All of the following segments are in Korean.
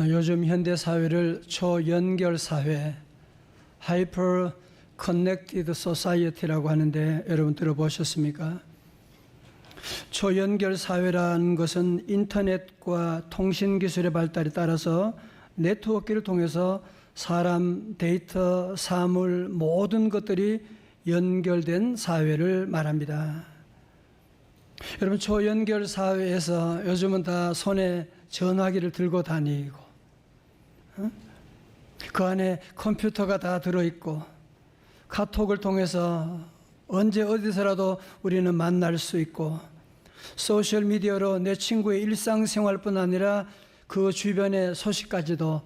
요즘 현대 사회를 초연결 사회, 하이퍼 커넥티드 소사이어티라고 하는데 여러분 들어보셨습니까? 초연결 사회라는 것은 인터넷과 통신 기술의 발달에 따라서 네트워크를 통해서 사람, 데이터, 사물 모든 것들이 연결된 사회를 말합니다. 여러분, 초연결 사회에서 요즘은 다 손에 전화기를 들고 다니고 그 안에 컴퓨터가 다 들어있고 카톡을 통해서 언제 어디서라도 우리는 만날 수 있고 소셜미디어로 내 친구의 일상생활뿐 아니라 그 주변의 소식까지도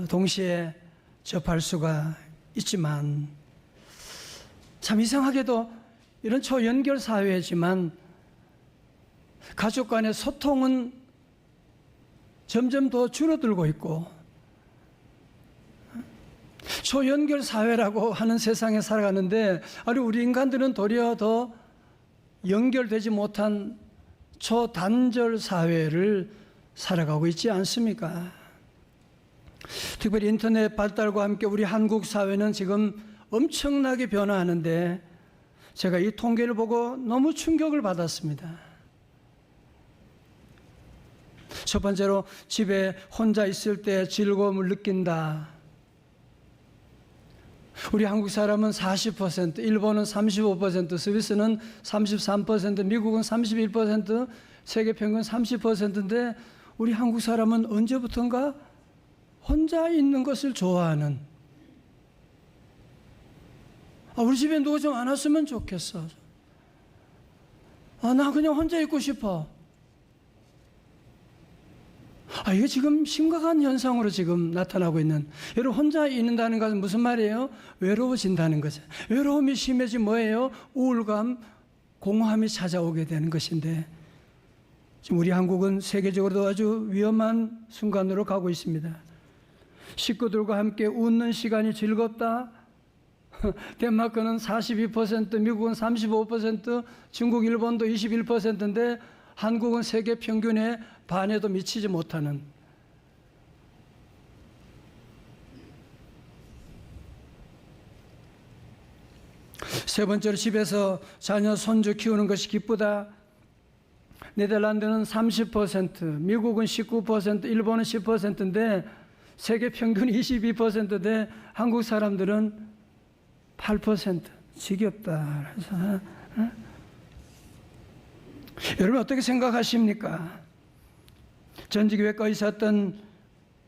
동시에 접할 수가 있지만 참 이상하게도 이런 초연결 사회지만 가족 간의 소통은 점점 더 줄어들고 있고 초연결 사회라고 하는 세상에 살아가는데 우리 인간들은 도리어 더 연결되지 못한 초단절 사회를 살아가고 있지 않습니까? 특별히 인터넷 발달과 함께 우리 한국 사회는 지금 엄청나게 변화하는데 제가 이 통계를 보고 너무 충격을 받았습니다. 첫 번째로 집에 혼자 있을 때 즐거움을 느낀다. 우리 한국 사람은 40%, 일본은 35%, 스위스는 33%, 미국은 31%, 세계 평균 30%인데 우리 한국 사람은 언제부턴가 혼자 있는 것을 좋아하는, 우리 집에 누가 좀 안 왔으면 좋겠어. 나 그냥 혼자 있고 싶어. 이게 지금 심각한 현상으로 지금 나타나고 있는, 여러분 혼자 있는다는 것은 무슨 말이에요? 외로워진다는 거죠. 외로움이 심해지면 뭐예요? 우울감, 공허함이 찾아오게 되는 것인데 지금 우리 한국은 세계적으로도 아주 위험한 순간으로 가고 있습니다. 식구들과 함께 웃는 시간이 즐겁다. 덴마크는 42%, 미국은 35%, 중국, 일본도 21%인데 한국은 세계 평균의 반에도 미치지 못하는, 세 번째로 집에서 자녀, 손주 키우는 것이 기쁘다. 네덜란드는 30%, 미국은 19%, 일본은 10%인데 세계 평균이 22%인데 한국 사람들은 8%. 지겹다. 그래서 여러분 어떻게 생각하십니까? 전직외과 의사였던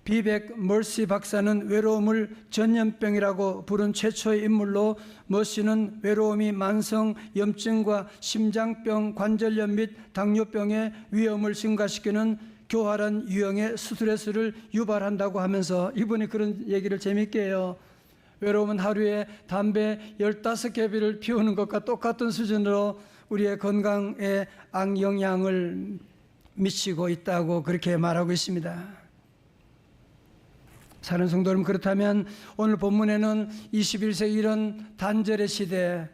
비백 머시 박사는 외로움을 전염병이라고 부른 최초의 인물로, 머시는 외로움이 만성 염증과 심장병, 관절염 및 당뇨병의 위험을 증가시키는 교활한 유형의 스트레스를 유발한다고 하면서 이분이 그런 얘기를 재밌게 해요. 외로움은 하루에 담배 15개비를 피우는 것과 똑같은 수준으로 우리의 건강에 악영향을 미치고 있다고 그렇게 말하고 있습니다. 사랑하는 성도 여러분, 그렇다면 오늘 본문에는 21세기 이런 단절의 시대,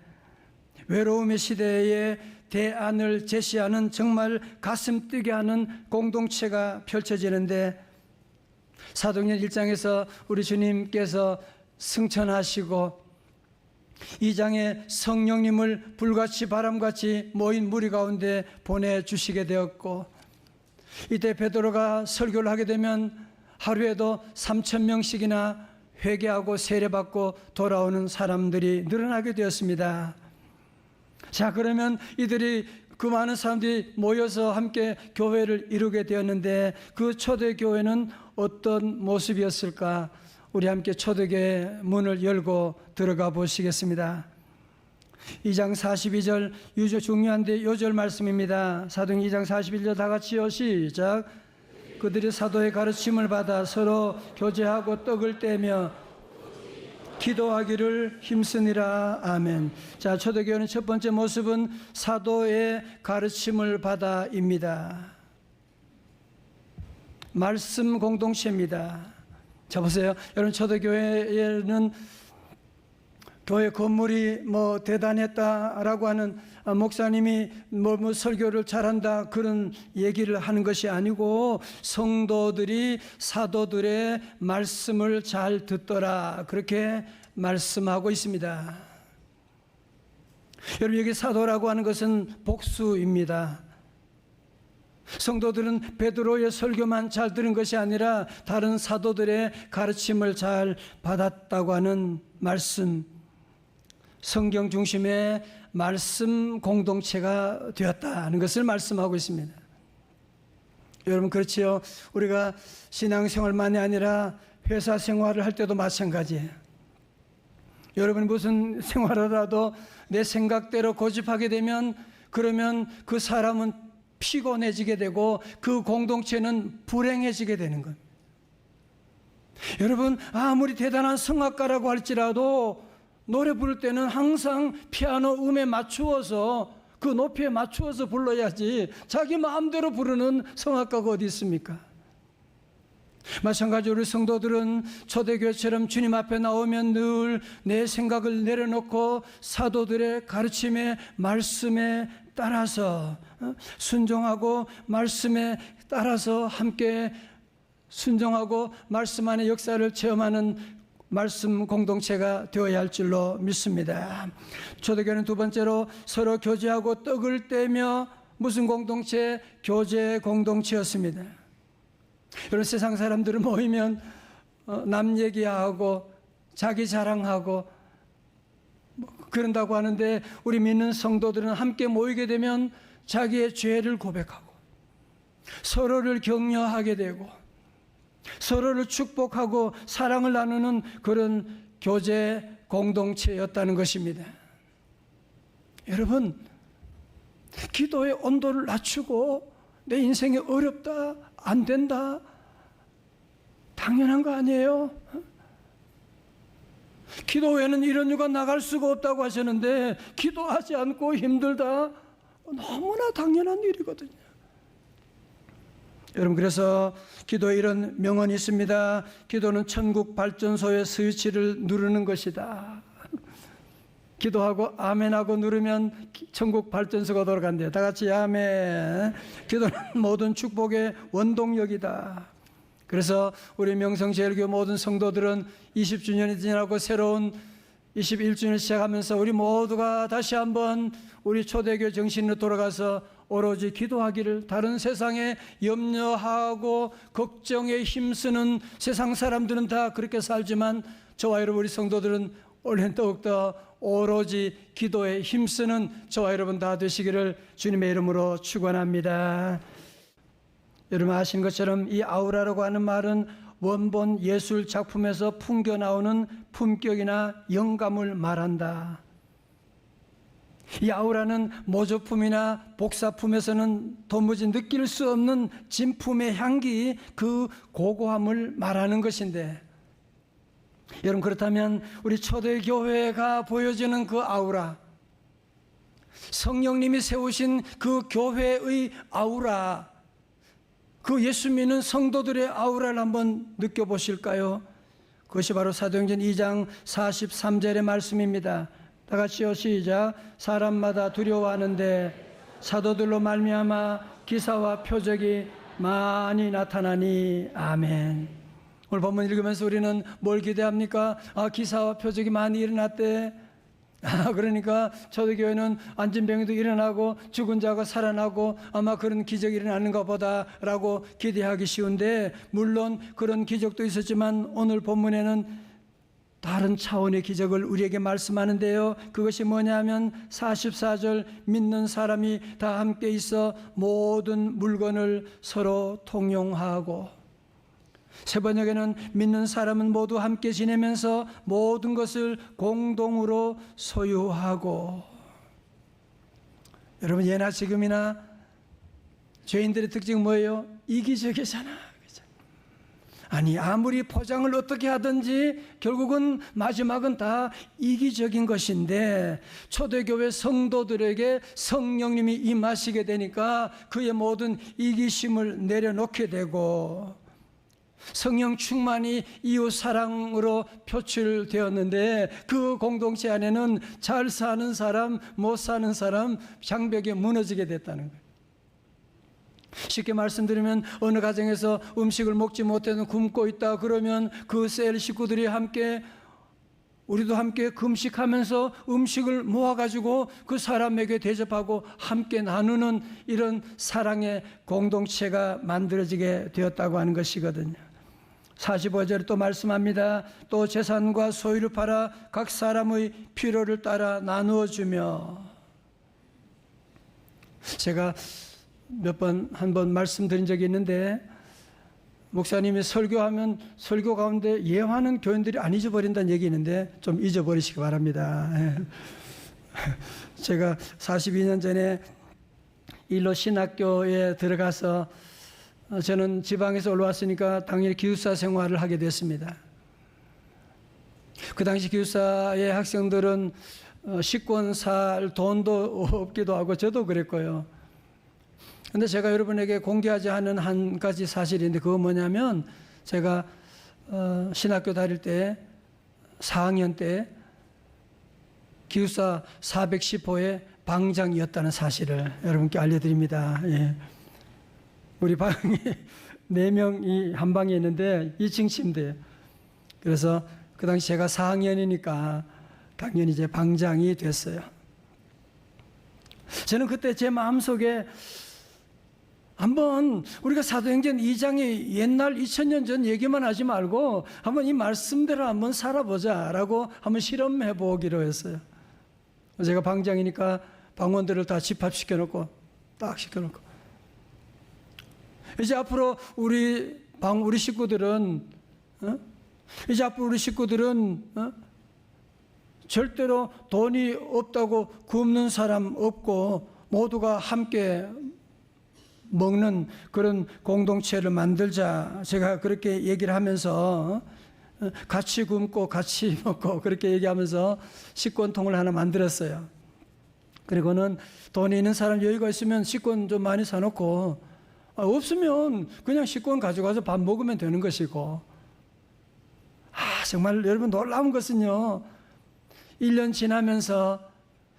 외로움의 시대에 대안을 제시하는 정말 가슴 뛰게 하는 공동체가 펼쳐지는데, 사도행전 1장에서 우리 주님께서 승천하시고 2장에 성령님을 불같이 바람같이 모인 무리 가운데 보내주시게 되었고, 이때 베드로가 설교를 하게 되면 하루에도 3,000명씩이나 회개하고 세례받고 돌아오는 사람들이 늘어나게 되었습니다. 자, 그러면 이들이, 그 많은 사람들이 모여서 함께 교회를 이루게 되었는데 그 초대교회는 어떤 모습이었을까? 우리 함께 초대교회 문을 열고 들어가 보시겠습니다. 2장 42절, 중요한데 요절 말씀입니다. 사도행 2장 41절 다 같이요. 시작. 그들이 사도의 가르침을 받아 서로 교제하고 떡을 떼며 기도하기를 힘쓰니라. 아멘. 자, 초대교회는 첫 번째 모습은 사도의 가르침을 받아입니다. 말씀 공동체입니다. 자, 보세요. 여러분, 초대교회에는 교회 건물이 뭐 대단했다라고 하는 목사님이 뭐 설교를 잘한다 그런 얘기를 하는 것이 아니고 성도들이 사도들의 말씀을 잘 듣더라 그렇게 말씀하고 있습니다. 여러분, 여기 사도라고 하는 것은 복수입니다. 성도들은 베드로의 설교만 잘 들은 것이 아니라 다른 사도들의 가르침을 잘 받았다고 하는 말씀, 성경 중심의 말씀 공동체가 되었다는 것을 말씀하고 있습니다. 여러분, 그렇지요. 우리가 신앙생활만이 아니라 회사 생활을 할 때도 마찬가지예요. 여러분, 무슨 생활을 하도 내 생각대로 고집하게 되면 그러면 그 사람은 피곤해지게 되고 그 공동체는 불행해지게 되는 겁니다. 여러분, 아무리 대단한 성악가라고 할지라도 노래 부를 때는 항상 피아노 음에 맞추어서 그 높이에 맞추어서 불러야지 자기 마음대로 부르는 성악가가 어디 있습니까? 마찬가지로 우리 성도들은 초대교회처럼 주님 앞에 나오면 늘 내 생각을 내려놓고 사도들의 가르침에 말씀에 따라서 순종하고 말씀에 따라서 함께 순종하고 말씀 안의 역사를 체험하는 말씀 공동체가 되어야 할 줄로 믿습니다. 초대교회는 두 번째로 서로 교제하고 떡을 떼며 무슨 공동체? 교제 공동체였습니다. 여러분, 세상 사람들은 모이면 남 얘기하고 자기 자랑하고 그런다고 하는데 우리 믿는 성도들은 함께 모이게 되면 자기의 죄를 고백하고 서로를 격려하게 되고 서로를 축복하고 사랑을 나누는 그런 교제 공동체였다는 것입니다. 여러분, 기도의 온도를 낮추고 내 인생이 어렵다, 안 된다, 당연한 거 아니에요? 기도 외에는 이런 이유가 나갈 수가 없다고 하셨는데 기도하지 않고 힘들다, 너무나 당연한 일이거든요. 여러분, 그래서 기도에 이런 명언이 있습니다. 기도는 천국 발전소의 스위치를 누르는 것이다. 기도하고 아멘하고 누르면 천국 발전소가 돌아간대요. 다 같이 아멘. 기도는 모든 축복의 원동력이다. 그래서 우리 명성제일교회 모든 성도들은 20주년이 지나고 새로운 21주년을 시작하면서 우리 모두가 다시 한번 우리 초대교회 정신으로 돌아가서 오로지 기도하기를, 다른 세상에 염려하고 걱정에 힘쓰는 세상 사람들은 다 그렇게 살지만 저와 여러분 우리 성도들은 올해는 더욱더 오로지 기도에 힘쓰는 저와 여러분 다 되시기를 주님의 이름으로 축원합니다. 여러분 아시는 것처럼 이 아우라라고 하는 말은 원본 예술 작품에서 풍겨 나오는 품격이나 영감을 말한다. 이 아우라는 모조품이나 복사품에서는 도무지 느낄 수 없는 진품의 향기, 그 고고함을 말하는 것인데, 여러분 그렇다면 우리 초대교회가 보여주는 그 아우라, 성령님이 세우신 그 교회의 아우라, 그 예수 믿는 성도들의 아우라를 한번 느껴보실까요? 그것이 바로 사도행전 2장 43절의 말씀입니다. 다 같이요, 시작. 사람마다 두려워하는데 사도들로 말미암아 기사와 표적이 많이 나타나니. 아멘. 오늘 본문 읽으면서 우리는 뭘 기대합니까? 기사와 표적이 많이 일어났대. 그러니까 초대교회는 안진병이도 일어나고 죽은 자가 살아나고 아마 그런 기적이 일어나는가 보다라고 기대하기 쉬운데, 물론 그런 기적도 있었지만 오늘 본문에는 다른 차원의 기적을 우리에게 말씀하는데요. 그것이 뭐냐면 44절, 믿는 사람이 다 함께 있어 모든 물건을 서로 통용하고, 세 번역에는 믿는 사람은 모두 함께 지내면서 모든 것을 공동으로 소유하고. 여러분, 예나 지금이나 죄인들의 특징은 뭐예요? 이기적이잖아. 아니, 아무리 포장을 어떻게 하든지 결국은 마지막은 다 이기적인 것인데, 초대교회 성도들에게 성령님이 임하시게 되니까 그의 모든 이기심을 내려놓게 되고, 성령 충만이 이웃 사랑으로 표출되었는데 그 공동체 안에는 잘 사는 사람, 못 사는 사람, 장벽이 무너지게 됐다는 거예요. 쉽게 말씀드리면 어느 가정에서 음식을 먹지 못해서 굶고 있다 그러면 그 셀 식구들이 함께, 우리도 함께 금식하면서 음식을 모아가지고 그 사람에게 대접하고 함께 나누는 이런 사랑의 공동체가 만들어지게 되었다고 하는 것이거든요. 45절에 또 말씀합니다. 또 재산과 소유를 팔아 각 사람의 필요를 따라 나누어 주며. 제가 한 번 말씀드린 적이 있는데, 목사님이 설교하면 설교 가운데 예화는 교인들이 안 잊어버린다는 얘기 있는데 좀 잊어버리시기 바랍니다. 제가 42년 전에 일로 신학교에 들어가서 저는 지방에서 올라왔으니까 당연히 기숙사 생활을 하게 됐습니다. 그 당시 기숙사의 학생들은 식권 살 돈도 없기도 하고 저도 그랬고요. 근데 제가 여러분에게 공개하지 않은 한 가지 사실인데 그거 뭐냐면 제가 신학교 다닐 때 4학년 때 기숙사 410호의 방장이었다는 사실을 여러분께 알려드립니다. 예. 우리 방에 4명이 한 방에 있는데 2층 침대. 그래서 그 당시 제가 4학년이니까 당연히 이제 방장이 됐어요. 저는 그때 제 마음속에 한번 우리가 사도행전 2장의 옛날 2000년 전 얘기만 하지 말고 한번 이 말씀대로 한번 살아보자라고 한번 실험해 보기로 했어요. 제가 방장이니까 방원들을 다 집합시켜놓고 딱 시켜놓고 이제 앞으로 우리 식구들은 절대로 돈이 없다고 굶는 사람 없고 모두가 함께 먹는 그런 공동체를 만들자. 제가 그렇게 얘기를 하면서 같이 굶고 같이 먹고 그렇게 얘기하면서 식권통을 하나 만들었어요. 그리고는 돈이 있는 사람 여유가 있으면 식권 좀 많이 사놓고 없으면 그냥 식권 가져가서 밥 먹으면 되는 것이고. 정말 여러분 놀라운 것은요, 1년 지나면서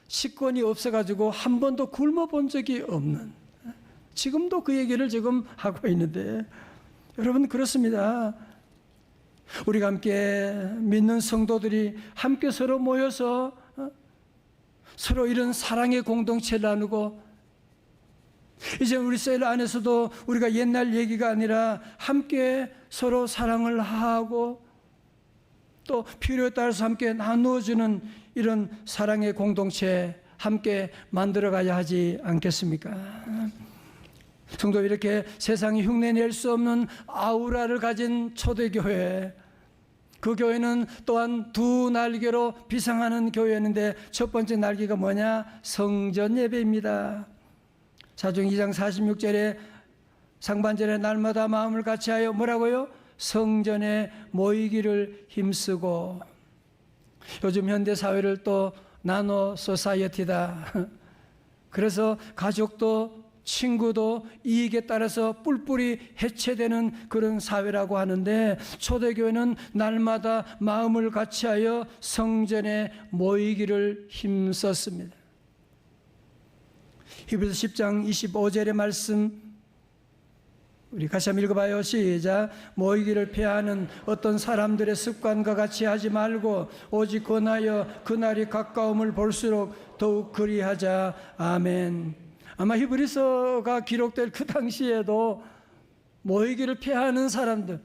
식권이 없어가지고 한 번도 굶어본 적이 없는, 지금도 그 얘기를 지금 하고 있는데, 여러분 그렇습니다. 우리가 함께 믿는 성도들이 함께 서로 모여서 서로 이런 사랑의 공동체를 나누고, 이제 우리 셀 안에서도 우리가 옛날 얘기가 아니라 함께 서로 사랑을 하고 또 필요에 따라서 함께 나누어주는 이런 사랑의 공동체 함께 만들어가야 하지 않겠습니까? 성도, 이렇게 세상이 흉내낼 수 없는 아우라를 가진 초대교회, 그 교회는 또한 두 날개로 비상하는 교회였는데 첫 번째 날개가 뭐냐? 성전 예배입니다. 사도행 2장 46절에 상반절에 날마다 마음을 같이하여 뭐라고요? 성전에 모이기를 힘쓰고. 요즘 현대 사회를 또 나노 소사이어티다. 그래서 가족도 친구도 이익에 따라서 뿔뿔이 해체되는 그런 사회라고 하는데, 초대교회는 날마다 마음을 같이하여 성전에 모이기를 힘썼습니다. 히브리서 10장 25절의 말씀 우리 같이 한번 읽어봐요. 시작. 모이기를 피하는 어떤 사람들의 습관과 같이 하지 말고 오직 권하여 그날이 가까움을 볼수록 더욱 그리하자. 아멘. 아마 히브리서가 기록될 그 당시에도 모이기를 피하는 사람들,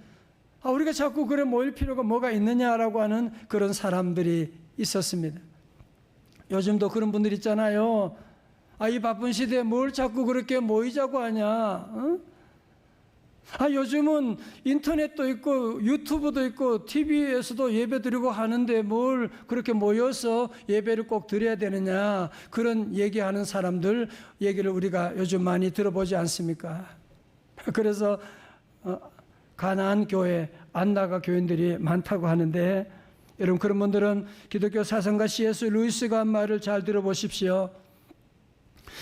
우리가 자꾸 그래 모일 필요가 뭐가 있느냐라고 하는 그런 사람들이 있었습니다. 요즘도 그런 분들 있잖아요. 이 바쁜 시대에 뭘 자꾸 그렇게 모이자고 하냐? 요즘은 인터넷도 있고 유튜브도 있고 TV에서도 예배 드리고 하는데 뭘 그렇게 모여서 예배를 꼭 드려야 되느냐, 그런 얘기하는 사람들 얘기를 우리가 요즘 많이 들어보지 않습니까? 그래서 가나안 교회, 안나가 교인들이 많다고 하는데, 여러분 그런 분들은 기독교 사상가 C.S. 루이스가 한 말을 잘 들어보십시오.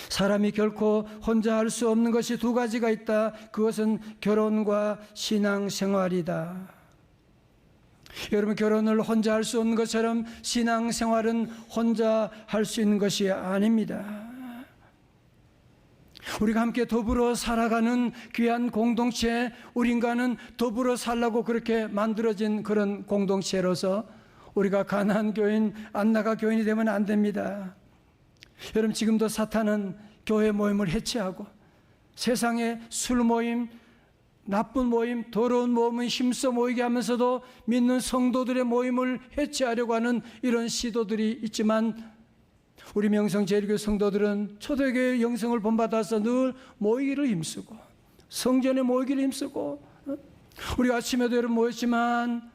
사람이 결코 혼자 할 수 없는 것이 두 가지가 있다. 그것은 결혼과 신앙생활이다. 여러분, 결혼을 혼자 할 수 없는 것처럼 신앙생활은 혼자 할 수 있는 것이 아닙니다. 우리가 함께 더불어 살아가는 귀한 공동체, 우리 인간은 더불어 살라고 그렇게 만들어진 그런 공동체로서 우리가 가나안 교인, 안나가 교인이 되면 안 됩니다. 여러분, 지금도 사탄은 교회 모임을 해체하고 세상의 술 모임, 나쁜 모임, 더러운 모임을 힘써 모이게 하면서도 믿는 성도들의 모임을 해체하려고 하는 이런 시도들이 있지만, 우리 명성제일교회 성도들은 초대교회 영성을 본받아서 늘 모이기를 힘쓰고 성전에 모이기를 힘쓰고, 우리 아침에도 여러분 모였지만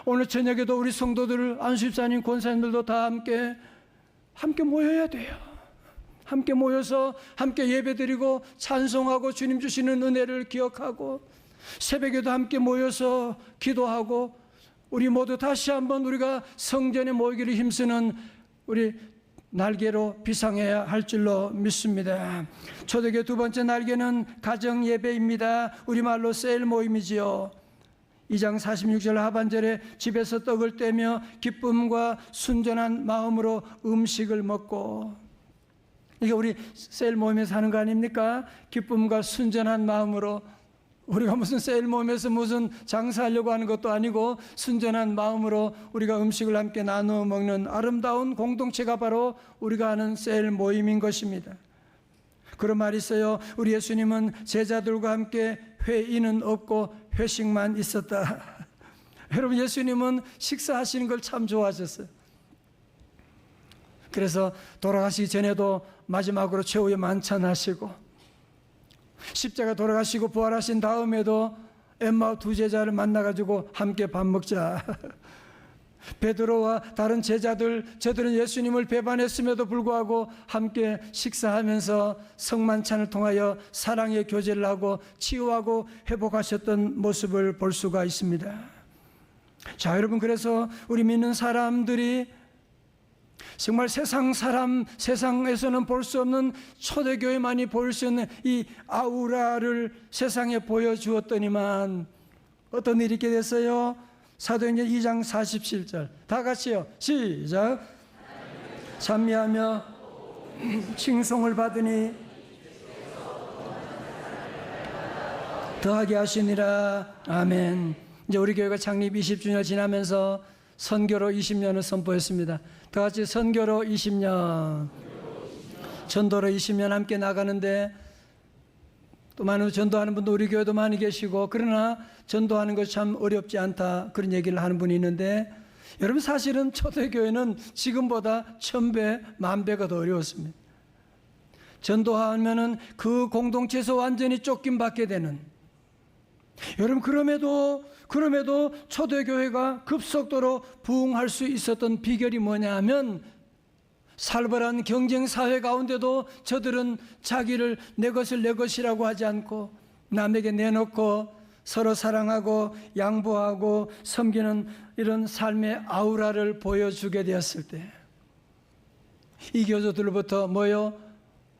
오늘 저녁에도 우리 성도들, 안수집사님, 권사님들도 다 함께 모여야 돼요. 함께 모여서 함께 예배드리고 찬송하고 주님 주시는 은혜를 기억하고, 새벽에도 함께 모여서 기도하고, 우리 모두 다시 한번 우리가 성전에 모이기를 힘쓰는 우리 날개로 비상해야 할 줄로 믿습니다. 초대교회 두 번째 날개는 가정 예배입니다. 우리말로 셀 모임이지요. 2장 46절 하반절에 집에서 떡을 떼며 기쁨과 순전한 마음으로 음식을 먹고, 이게 우리 셀 모임에서 하는 거 아닙니까? 기쁨과 순전한 마음으로. 우리가 무슨 셀 모임에서 무슨 장사하려고 하는 것도 아니고 순전한 마음으로 우리가 음식을 함께 나누어 먹는 아름다운 공동체가 바로 우리가 하는 셀 모임인 것입니다. 그런 말이 있어요. 우리 예수님은 제자들과 함께 회의는 없고 회식만 있었다. 여러분, 예수님은 식사하시는 걸 참 좋아하셨어요. 그래서 돌아가시기 전에도 마지막으로 최후의 만찬하시고, 십자가 돌아가시고 부활하신 다음에도 엠마오 두 제자를 만나가지고 함께 밥 먹자. 베드로와 다른 제자들, 저들은 예수님을 배반했음에도 불구하고 함께 식사하면서 성만찬을 통하여 사랑의 교제를 하고 치유하고 회복하셨던 모습을 볼 수가 있습니다. 자, 여러분, 그래서 우리 믿는 사람들이 정말 세상에서는 볼 수 없는, 초대교회만이 볼 수 있는 이 아우라를 세상에 보여주었더니만 어떤 일이 있게 됐어요? 사도행전 2장 47절 다 같이요, 시작. 찬미하며 칭송을 받으니 더하게 하시니라. 아멘. 이제 우리 교회가 창립 20주년 지나면서 선교로 20년을 선포했습니다. 다 같이 선교로 20년, 전도로 20년 함께 나가는데, 또 많은 전도하는 분도 우리 교회도 많이 계시고, 그러나 전도하는 것이 참 어렵지 않다, 그런 얘기를 하는 분이 있는데, 여러분, 사실은 초대교회는 지금보다 1000배, 10,000배가 더 어려웠습니다. 전도하면은 그 공동체에서 완전히 쫓김받게 되는, 여러분, 그럼에도 초대교회가 급속도로 부흥할 수 있었던 비결이 뭐냐 하면, 살벌한 경쟁 사회 가운데도 저들은 자기를 내 것을 내 것이라고 하지 않고 남에게 내놓고 서로 사랑하고 양보하고 섬기는 이런 삶의 아우라를 보여주게 되었을 때, 이 교조들로부터 뭐요?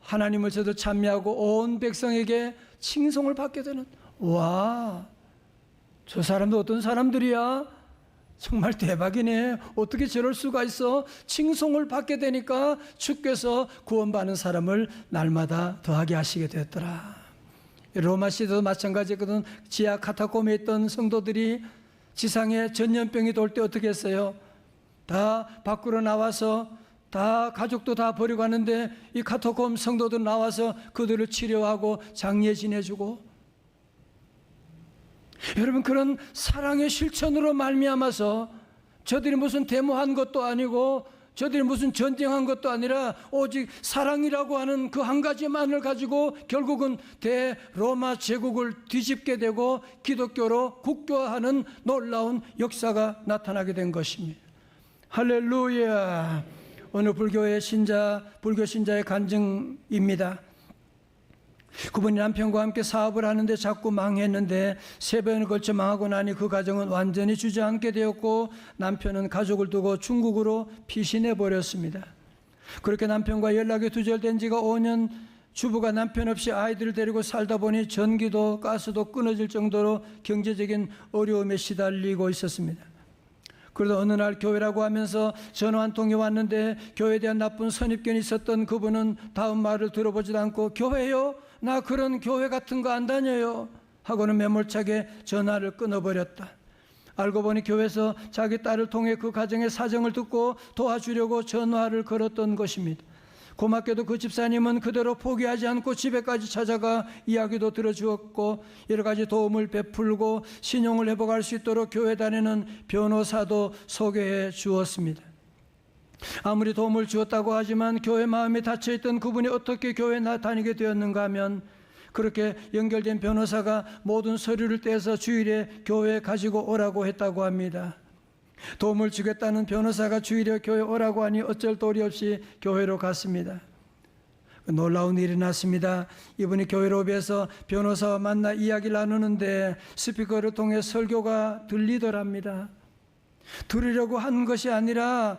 하나님을 저도 찬미하고 온 백성에게 칭송을 받게 되는, 와, 저 사람도 어떤 사람들이야? 정말 대박이네. 어떻게 저럴 수가 있어? 칭송을 받게 되니까 주께서 구원받는 사람을 날마다 더하게 하시게 되었더라. 로마 시대도 마찬가지거든. 지하 카타콤에 있던 성도들이 지상에 전염병이 돌 때 어떻게 했어요? 다 밖으로 나와서, 다 가족도 다 버리고 하는데 이 카타콤 성도들 나와서 그들을 치료하고 장례 지내주고, 여러분, 그런 사랑의 실천으로 말미암아서 저들이 무슨 데모한 것도 아니고 저들이 무슨 전쟁한 것도 아니라 오직 사랑이라고 하는 그 한 가지만을 가지고 결국은 대로마 제국을 뒤집게 되고 기독교로 국교화하는 놀라운 역사가 나타나게 된 것입니다. 할렐루야. 어느 불교 신자의 간증입니다. 그분이 남편과 함께 사업을 하는데 자꾸 망했는데 3번에 걸쳐 망하고 나니 그 가정은 완전히 주저앉게 되었고, 남편은 가족을 두고 중국으로 피신해 버렸습니다. 그렇게 남편과 연락이 두절된 지가 5년, 주부가 남편 없이 아이들을 데리고 살다 보니 전기도 가스도 끊어질 정도로 경제적인 어려움에 시달리고 있었습니다. 그러다 어느 날 교회라고 하면서 전화 한 통이 왔는데 교회에 대한 나쁜 선입견이 있었던 그분은 다음 말을 들어보지도 않고 교회요? 나 그런 교회 같은 거 안 다녀요 하고는 매몰차게 전화를 끊어버렸다. 알고 보니 교회에서 자기 딸을 통해 그 가정의 사정을 듣고 도와주려고 전화를 걸었던 것입니다. 고맙게도 그 집사님은 그대로 포기하지 않고 집에까지 찾아가 이야기도 들어주었고 여러 가지 도움을 베풀고 신용을 회복할 수 있도록 교회 다니는 변호사도 소개해 주었습니다. 아무리 도움을 주었다고 하지만 교회 마음이 닫혀있던 그분이 어떻게 교회에 다니게 되었는가 하면 그렇게 연결된 변호사가 모든 서류를 떼서 주일에 교회에 가지고 오라고 했다고 합니다. 도움을 주겠다는 변호사가 주일에 교회에 오라고 하니 어쩔 도리 없이 교회로 갔습니다. 놀라운 일이 났습니다. 이분이 교회로 오면서 변호사와 만나 이야기를 나누는데 스피커를 통해 설교가 들리더랍니다. 들으려고 한 것이 아니라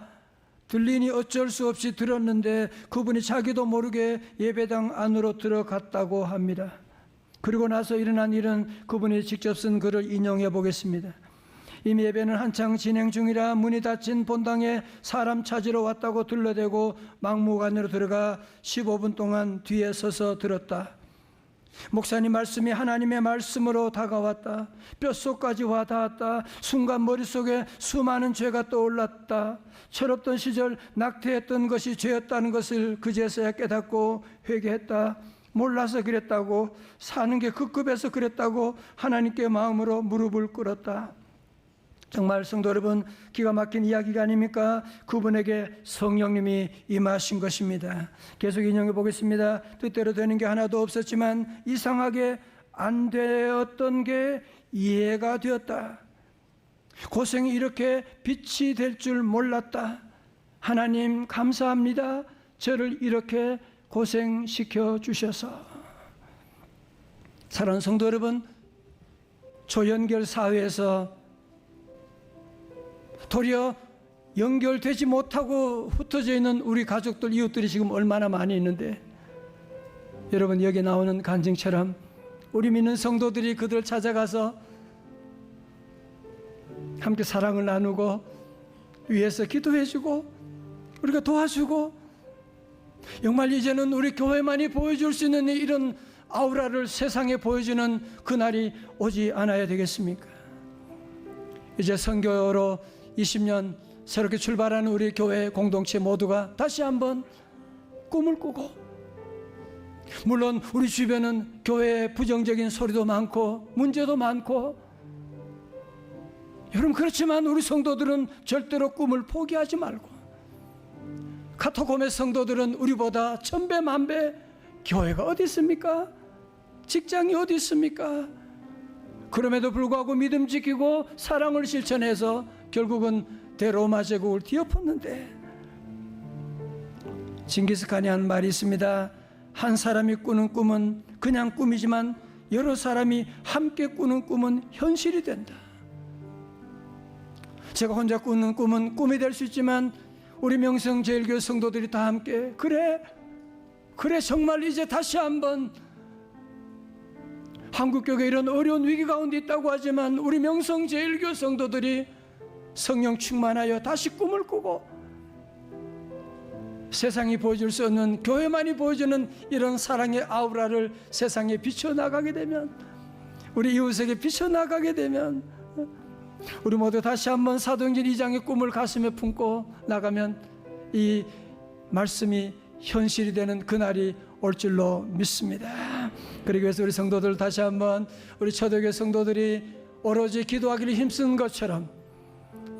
들리니 어쩔 수 없이 들었는데 그분이 자기도 모르게 예배당 안으로 들어갔다고 합니다. 그리고 나서 일어난 일은 그분이 직접 쓴 글을 인용해 보겠습니다. 이미 예배는 한창 진행 중이라 문이 닫힌 본당에 사람 찾으러 왔다고 둘러대고 막무가내로 들어가 15분 동안 뒤에 서서 들었다. 목사님 말씀이 하나님의 말씀으로 다가왔다. 뼛속까지 와 닿았다. 순간 머릿속에 수많은 죄가 떠올랐다. 철없던 시절 낙태했던 것이 죄였다는 것을 그제서야 깨닫고 회개했다. 몰라서 그랬다고, 사는 게 급급해서 그랬다고 하나님께 마음으로 무릎을 꿇었다. 정말 성도 여러분, 기가 막힌 이야기가 아닙니까? 그분에게 성령님이 임하신 것입니다. 계속 인용해 보겠습니다. 뜻대로 되는 게 하나도 없었지만 이상하게 안 되었던 게 이해가 되었다. 고생이 이렇게 빛이 될 줄 몰랐다. 하나님 감사합니다. 저를 이렇게 고생시켜 주셔서. 사랑하는 성도 여러분, 초연결 사회에서 도리어 연결되지 못하고 흩어져 있는 우리 가족들, 이웃들이 지금 얼마나 많이 있는데, 여러분 여기 나오는 간증처럼 우리 믿는 성도들이 그들을 찾아가서 함께 사랑을 나누고 위에서 기도해주고 우리가 도와주고, 정말 이제는 우리 교회만이 보여줄 수 있는 이런 아우라를 세상에 보여주는 그날이 오지 않아야 되겠습니까? 이제 선교로 20년 새롭게 출발하는 우리 교회 공동체 모두가 다시 한번 꿈을 꾸고, 물론 우리 주변은 교회에 부정적인 소리도 많고 문제도 많고, 여러분 그렇지만 우리 성도들은 절대로 꿈을 포기하지 말고, 카토콤의 성도들은 우리보다 천배 만배 교회가 어디 있습니까? 직장이 어디 있습니까? 그럼에도 불구하고 믿음 지키고 사랑을 실천해서 결국은 대로마 제국을 뒤엎었는데, 징기스칸이 한 말이 있습니다. 한 사람이 꾸는 꿈은 그냥 꿈이지만 여러 사람이 함께 꾸는 꿈은 현실이 된다. 제가 혼자 꾸는 꿈은 꿈이 될 수 있지만 우리 명성제일교회 성도들이 다 함께 그래 정말 이제 다시 한번 한국교회 이런 어려운 위기 가운데 있다고 하지만 우리 명성제일교회 성도들이 성령 충만하여 다시 꿈을 꾸고 세상이 보여줄 수 없는, 교회만이 보여주는 이런 사랑의 아우라를 세상에 비춰나가게 되면, 우리 이웃에게 비춰나가게 되면, 우리 모두 다시 한번 사도행전 2장의 꿈을 가슴에 품고 나가면 이 말씀이 현실이 되는 그날이 올 줄로 믿습니다. 그러기 위해서 우리 성도들 다시 한번, 우리 초대교회 성도들이 오로지 기도하기를 힘쓴 것처럼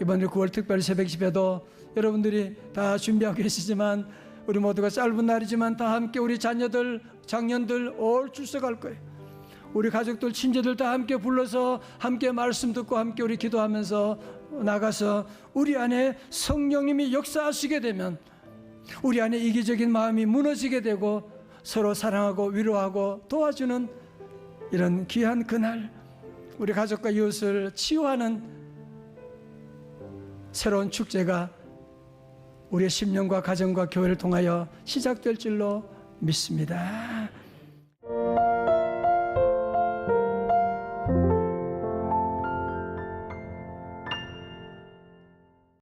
이번 9월 특별 새벽 집회도 여러분들이 다 준비하고 계시지만 우리 모두가 짧은 날이지만 다 함께 우리 자녀들, 장년들 올 출석할 거예요. 우리 가족들, 친지들 다 함께 불러서 함께 말씀 듣고 함께 우리 기도하면서 나가서 우리 안에 성령님이 역사하시게 되면 우리 안에 이기적인 마음이 무너지게 되고 서로 사랑하고 위로하고 도와주는 이런 귀한 그날, 우리 가족과 이웃을 치유하는 새로운 축제가 우리의 심령과 가정과 교회를 통하여 시작될 줄로 믿습니다.